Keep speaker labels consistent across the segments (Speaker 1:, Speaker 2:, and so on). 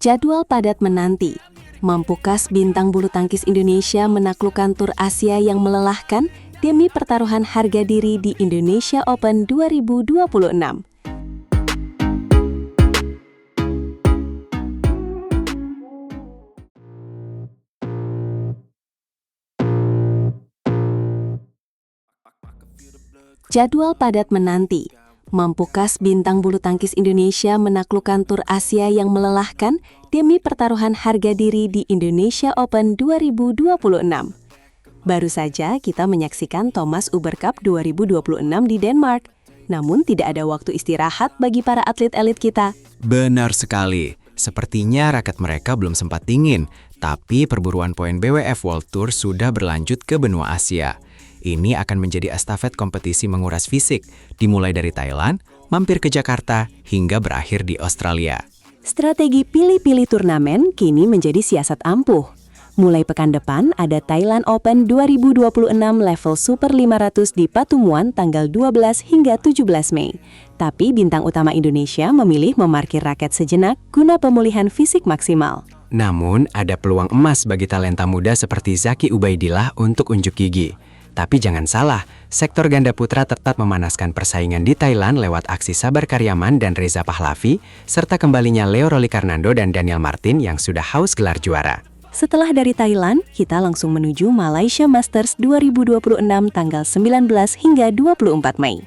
Speaker 1: Jadwal padat menanti. Mampukah bintang bulu tangkis Indonesia menaklukkan tur Asia yang melelahkan demi pertaruhan harga diri di Indonesia Open 2026? Jadwal padat menanti. Mampukah bintang bulu tangkis Indonesia menaklukkan tur Asia yang melelahkan demi pertaruhan harga diri di Indonesia Open 2026? Baru saja kita menyaksikan Thomas Uber Cup 2026 di Denmark. Namun tidak ada waktu istirahat bagi para atlet elit kita.
Speaker 2: Benar sekali. Sepertinya raket mereka belum sempat dingin, tapi perburuan poin BWF World Tour sudah berlanjut ke benua Asia. Ini akan menjadi estafet kompetisi menguras fisik, dimulai dari Thailand, mampir ke Jakarta, hingga berakhir di Australia.
Speaker 1: Strategi pilih-pilih turnamen kini menjadi siasat ampuh. Mulai pekan depan ada Thailand Open 2026 level Super 500 di Patumuan tanggal 12 hingga 17 Mei. Tapi bintang utama Indonesia memilih memarkir raket sejenak guna pemulihan fisik maksimal.
Speaker 2: Namun, ada peluang emas bagi talenta muda seperti Zaki Ubaidillah untuk unjuk gigi. Tapi jangan salah, sektor ganda putra tetap memanaskan persaingan di Thailand lewat aksi Sabar Karyaman dan Reza Pahlavi, serta kembalinya Leo Rolikarnando dan Daniel Martin yang sudah haus gelar juara.
Speaker 1: Setelah dari Thailand, kita langsung menuju Malaysia Masters 2026 tanggal 19 hingga 24 Mei.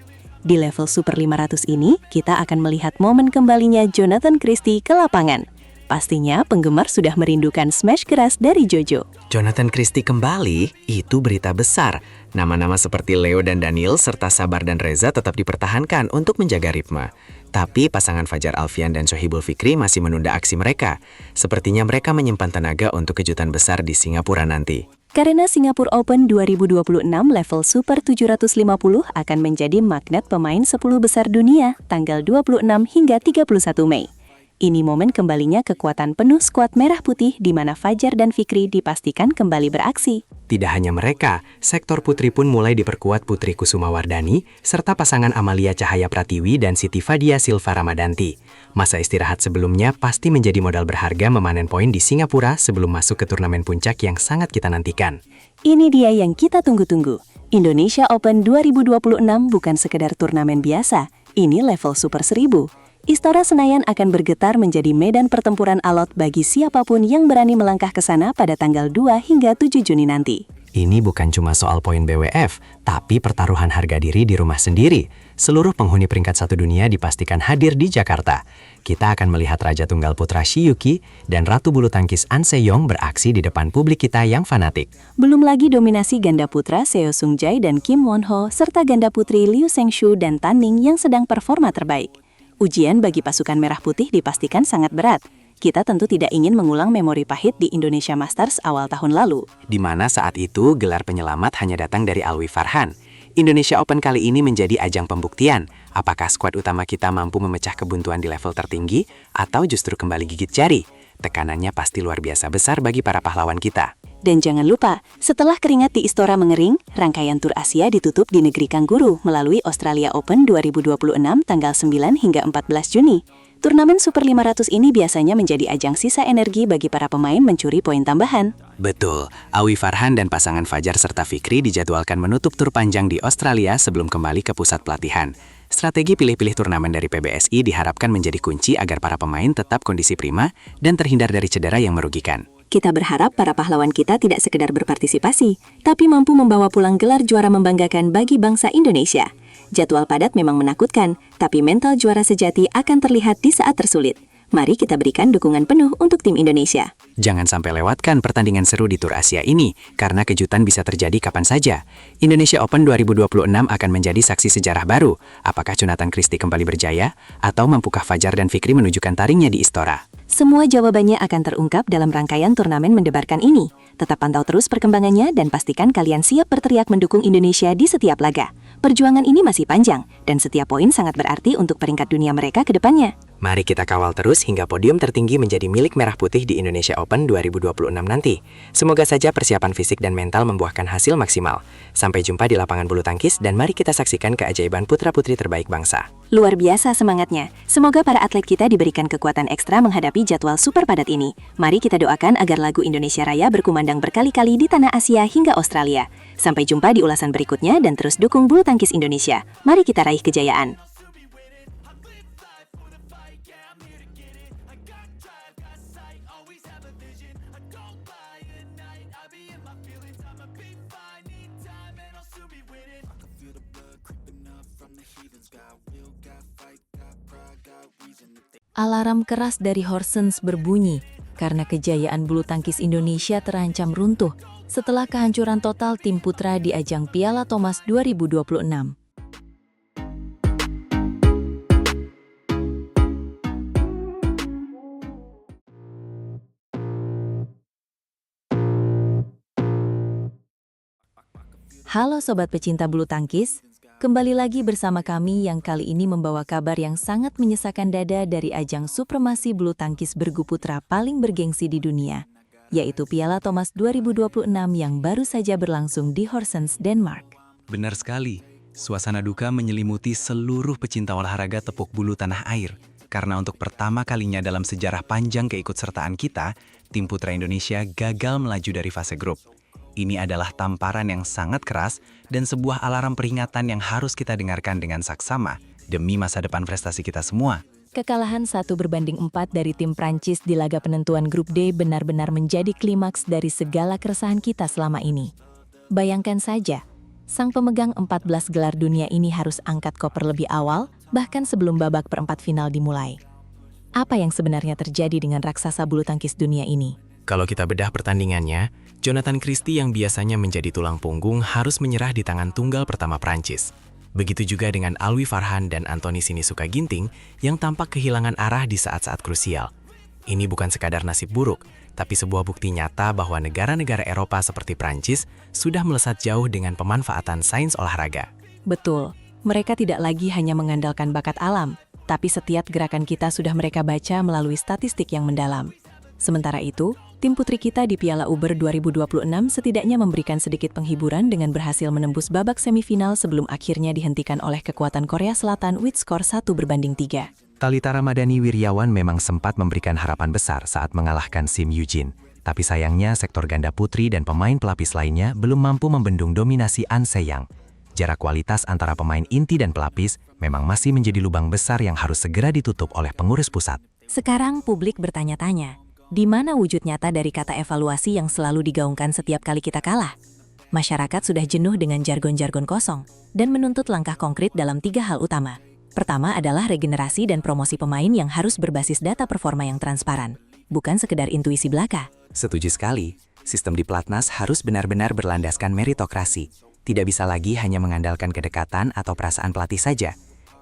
Speaker 1: Di level Super 500 ini, kita akan melihat momen kembalinya Jonathan Christie ke lapangan. Pastinya penggemar sudah merindukan smash keras dari Jojo.
Speaker 2: Jonathan Christie kembali, itu berita besar. Nama-nama seperti Leo dan Daniel serta Sabar dan Reza tetap dipertahankan untuk menjaga ritme. Tapi pasangan Fajar Alfian dan Sohibul Fikri masih menunda aksi mereka. Sepertinya mereka menyimpan tenaga untuk kejutan besar di Singapura nanti.
Speaker 1: Karena Singapura Open 2026 level Super 750 akan menjadi magnet pemain 10 besar dunia tanggal 26 hingga 31 Mei. Ini momen kembalinya kekuatan penuh skuad merah putih di mana Fajar dan Fikri dipastikan kembali beraksi.
Speaker 2: Tidak hanya mereka, sektor putri pun mulai diperkuat Putri Kusuma Wardani, serta pasangan Amalia Cahaya Pratiwi dan Siti Fadia Silva Ramadanti. Masa istirahat sebelumnya pasti menjadi modal berharga memanen poin di Singapura sebelum masuk ke turnamen puncak yang sangat kita nantikan.
Speaker 1: Ini dia yang kita tunggu-tunggu. Indonesia Open 2026 bukan sekedar turnamen biasa, ini level Super 1000. Istora Senayan akan bergetar menjadi medan pertempuran alot bagi siapapun yang berani melangkah ke sana pada tanggal 2 hingga 7 Juni nanti.
Speaker 2: Ini bukan cuma soal poin BWF, tapi pertaruhan harga diri di rumah sendiri. Seluruh penghuni peringkat 1 dunia dipastikan hadir di Jakarta. Kita akan melihat Raja Tunggal Putra Shiyuki dan Ratu Bulu Tangkis An Se-young beraksi di depan publik kita yang fanatik.
Speaker 1: Belum lagi dominasi ganda putra Seo Sung-jae dan Kim Won-ho, serta ganda putri Liu Sengshu dan Tan Ning yang sedang performa terbaik. Ujian bagi pasukan merah putih dipastikan sangat berat. Kita tentu tidak ingin mengulang memori pahit di Indonesia Masters awal tahun lalu.
Speaker 2: Di mana saat itu gelar penyelamat hanya datang dari Alwi Farhan. Indonesia Open kali ini menjadi ajang pembuktian. Apakah skuad utama kita mampu memecah kebuntuan di level tertinggi atau justru kembali gigit jari? Tekanannya pasti luar biasa besar bagi para pahlawan kita.
Speaker 1: Dan jangan lupa, setelah keringat di Istora mengering, rangkaian tur Asia ditutup di negeri Kangguru melalui Australia Open 2026 tanggal 9 hingga 14 Juni. Turnamen Super 500 ini biasanya menjadi ajang sisa energi bagi para pemain mencuri poin tambahan.
Speaker 2: Betul, Awi Farhan dan pasangan Fajar serta Fikri dijadwalkan menutup tur panjang di Australia sebelum kembali ke pusat pelatihan. Strategi pilih-pilih turnamen dari PBSI diharapkan menjadi kunci agar para pemain tetap kondisi prima dan terhindar dari cedera yang merugikan.
Speaker 1: Kita berharap para pahlawan kita tidak sekedar berpartisipasi, tapi mampu membawa pulang gelar juara membanggakan bagi bangsa Indonesia. Jadwal padat memang menakutkan, tapi mental juara sejati akan terlihat di saat tersulit. Mari kita berikan dukungan penuh untuk tim Indonesia.
Speaker 2: Jangan sampai lewatkan pertandingan seru di Tur Asia ini, karena kejutan bisa terjadi kapan saja. Indonesia Open 2026 akan menjadi saksi sejarah baru. Apakah Jonathan Christie kembali berjaya, atau mampukah Fajar dan Fikri menunjukkan taringnya di Istora?
Speaker 1: Semua jawabannya akan terungkap dalam rangkaian turnamen mendebarkan ini. Tetap pantau terus perkembangannya dan pastikan kalian siap berteriak mendukung Indonesia di setiap laga. Perjuangan ini masih panjang, dan setiap poin sangat berarti untuk peringkat dunia mereka ke depannya.
Speaker 2: Mari kita kawal terus hingga podium tertinggi menjadi milik Merah Putih di Indonesia Open 2026 nanti. Semoga saja persiapan fisik dan mental membuahkan hasil maksimal. Sampai jumpa di lapangan bulu tangkis dan mari kita saksikan keajaiban putra-putri terbaik bangsa.
Speaker 1: Luar biasa semangatnya. Semoga para atlet kita diberikan kekuatan ekstra menghadapi jadwal super padat ini. Mari kita doakan agar lagu Indonesia Raya berkumandang berkali-kali di tanah Asia hingga Australia. Sampai jumpa di ulasan berikutnya dan terus dukung bulu tangkis Indonesia. Mari kita raih kejayaan. Alarm keras dari Horsens berbunyi karena kejayaan bulu tangkis Indonesia terancam runtuh setelah kehancuran total tim putra di ajang Piala Thomas 2026. Halo Sobat Pecinta Bulu Tangkis, kembali lagi bersama kami yang kali ini membawa kabar yang sangat menyesakan dada dari ajang supremasi bulu tangkis bergu putra paling bergengsi di dunia, yaitu Piala Thomas 2026 yang baru saja berlangsung di Horsens, Denmark.
Speaker 3: Benar sekali, suasana duka menyelimuti seluruh pecinta olahraga tepuk bulu tanah air, karena untuk pertama kalinya dalam sejarah panjang keikutsertaan kita, tim putra Indonesia gagal melaju dari fase grup. Ini adalah tamparan yang sangat keras dan sebuah alarm peringatan yang harus kita dengarkan dengan saksama demi masa depan prestasi kita semua.
Speaker 1: Kekalahan 1-4 dari tim Prancis di laga penentuan grup D benar-benar menjadi klimaks dari segala keresahan kita selama ini. Bayangkan saja, sang pemegang 14 gelar dunia ini harus angkat koper lebih awal, bahkan sebelum babak perempat final dimulai. Apa yang sebenarnya terjadi dengan raksasa bulu tangkis dunia ini?
Speaker 2: Kalau kita bedah pertandingannya, Jonathan Christie yang biasanya menjadi tulang punggung harus menyerah di tangan tunggal pertama Prancis. Begitu juga dengan Alwi Farhan dan Anthony Sinisuka Ginting yang tampak kehilangan arah di saat-saat krusial. Ini bukan sekadar nasib buruk, tapi sebuah bukti nyata bahwa negara-negara Eropa seperti Prancis sudah melesat jauh dengan pemanfaatan sains olahraga.
Speaker 1: Betul, mereka tidak lagi hanya mengandalkan bakat alam, tapi setiap gerakan kita sudah mereka baca melalui statistik yang mendalam. Sementara itu, tim putri kita di Piala Uber 2026 setidaknya memberikan sedikit penghiburan dengan berhasil menembus babak semifinal sebelum akhirnya dihentikan oleh kekuatan Korea Selatan with skor 1-3.
Speaker 4: Thalita Ramadhani Wirjawan memang sempat memberikan harapan besar saat mengalahkan Sim Eugene. Tapi sayangnya sektor ganda putri dan pemain pelapis lainnya belum mampu membendung dominasi An Se-yang. Jarak kualitas antara pemain inti dan pelapis memang masih menjadi lubang besar yang harus segera ditutup oleh pengurus pusat.
Speaker 1: Sekarang publik bertanya-tanya, di mana wujud nyata dari kata evaluasi yang selalu digaungkan setiap kali kita kalah? Masyarakat sudah jenuh dengan jargon-jargon kosong dan menuntut langkah konkret dalam 3 hal utama. Pertama adalah regenerasi dan promosi pemain yang harus berbasis data performa yang transparan, bukan sekedar intuisi belaka.
Speaker 4: Setuju sekali, sistem di Platnas harus benar-benar berlandaskan meritokrasi. Tidak bisa lagi hanya mengandalkan kedekatan atau perasaan pelatih saja.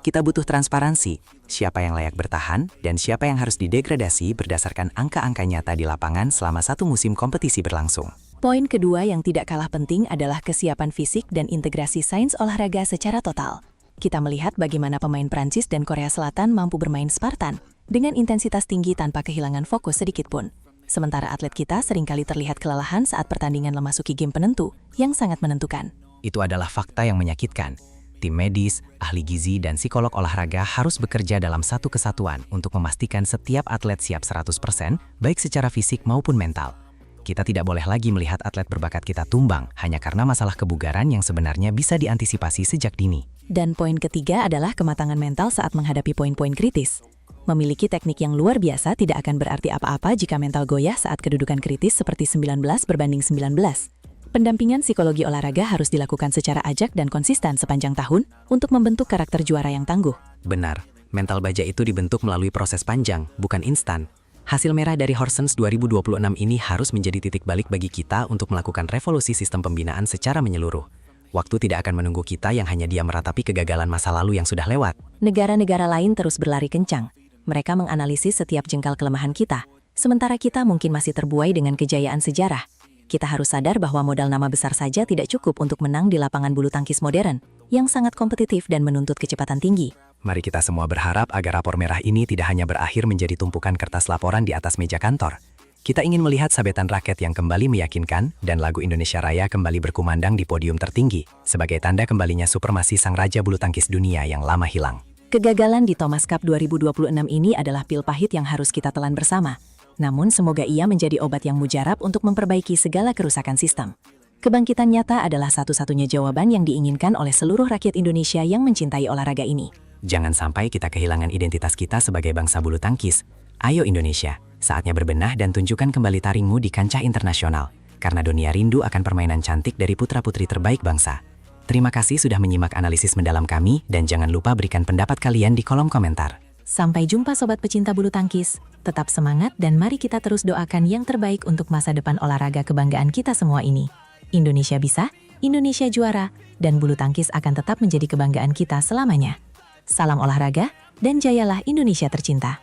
Speaker 4: Kita butuh transparansi, siapa yang layak bertahan dan siapa yang harus didegradasi berdasarkan angka-angka nyata di lapangan selama 1 musim kompetisi berlangsung.
Speaker 1: Poin kedua yang tidak kalah penting adalah kesiapan fisik dan integrasi sains olahraga secara total. Kita melihat bagaimana pemain Prancis dan Korea Selatan mampu bermain Spartan dengan intensitas tinggi tanpa kehilangan fokus sedikit pun. Sementara atlet kita seringkali terlihat kelelahan saat pertandingan memasuki game penentu yang sangat menentukan.
Speaker 4: Itu adalah fakta yang menyakitkan. Tim medis, ahli gizi, dan psikolog olahraga harus bekerja dalam satu kesatuan untuk memastikan setiap atlet siap 100%, baik secara fisik maupun mental. Kita tidak boleh lagi melihat atlet berbakat kita tumbang hanya karena masalah kebugaran yang sebenarnya bisa diantisipasi sejak dini.
Speaker 1: Dan poin ketiga adalah kematangan mental saat menghadapi poin-poin kritis. Memiliki teknik yang luar biasa tidak akan berarti apa-apa jika mental goyah saat kedudukan kritis seperti 19-19. Pendampingan psikologi olahraga harus dilakukan secara ajak dan konsisten sepanjang tahun untuk membentuk karakter juara yang tangguh.
Speaker 2: Benar, mental baja itu dibentuk melalui proses panjang, bukan instan. Hasil merah dari Horsens 2026 ini harus menjadi titik balik bagi kita untuk melakukan revolusi sistem pembinaan secara menyeluruh. Waktu tidak akan menunggu kita yang hanya diam meratapi kegagalan masa lalu yang sudah lewat.
Speaker 1: Negara-negara lain terus berlari kencang. Mereka menganalisis setiap jengkal kelemahan kita, sementara kita mungkin masih terbuai dengan kejayaan sejarah. Kita harus sadar bahwa modal nama besar saja tidak cukup untuk menang di lapangan bulu tangkis modern, yang sangat kompetitif dan menuntut kecepatan tinggi.
Speaker 4: Mari kita semua berharap agar rapor merah ini tidak hanya berakhir menjadi tumpukan kertas laporan di atas meja kantor. Kita ingin melihat sabetan raket yang kembali meyakinkan dan lagu Indonesia Raya kembali berkumandang di podium tertinggi sebagai tanda kembalinya supremasi sang raja bulu tangkis dunia yang lama hilang.
Speaker 1: Kegagalan di Thomas Cup 2026 ini adalah pil pahit yang harus kita telan bersama. Namun semoga ia menjadi obat yang mujarab untuk memperbaiki segala kerusakan sistem. Kebangkitan nyata adalah satu-satunya jawaban yang diinginkan oleh seluruh rakyat Indonesia yang mencintai olahraga ini.
Speaker 4: Jangan sampai kita kehilangan identitas kita sebagai bangsa bulu tangkis. Ayo Indonesia, saatnya berbenah dan tunjukkan kembali taringmu di kancah internasional. Karena dunia rindu akan permainan cantik dari putra-putri terbaik bangsa. Terima kasih sudah menyimak analisis mendalam kami dan jangan lupa berikan pendapat kalian di kolom komentar.
Speaker 1: Sampai jumpa sobat pecinta bulu tangkis. Tetap semangat dan mari kita terus doakan yang terbaik untuk masa depan olahraga kebanggaan kita semua ini. Indonesia bisa, Indonesia juara, dan bulu tangkis akan tetap menjadi kebanggaan kita selamanya. Salam olahraga dan jayalah Indonesia tercinta.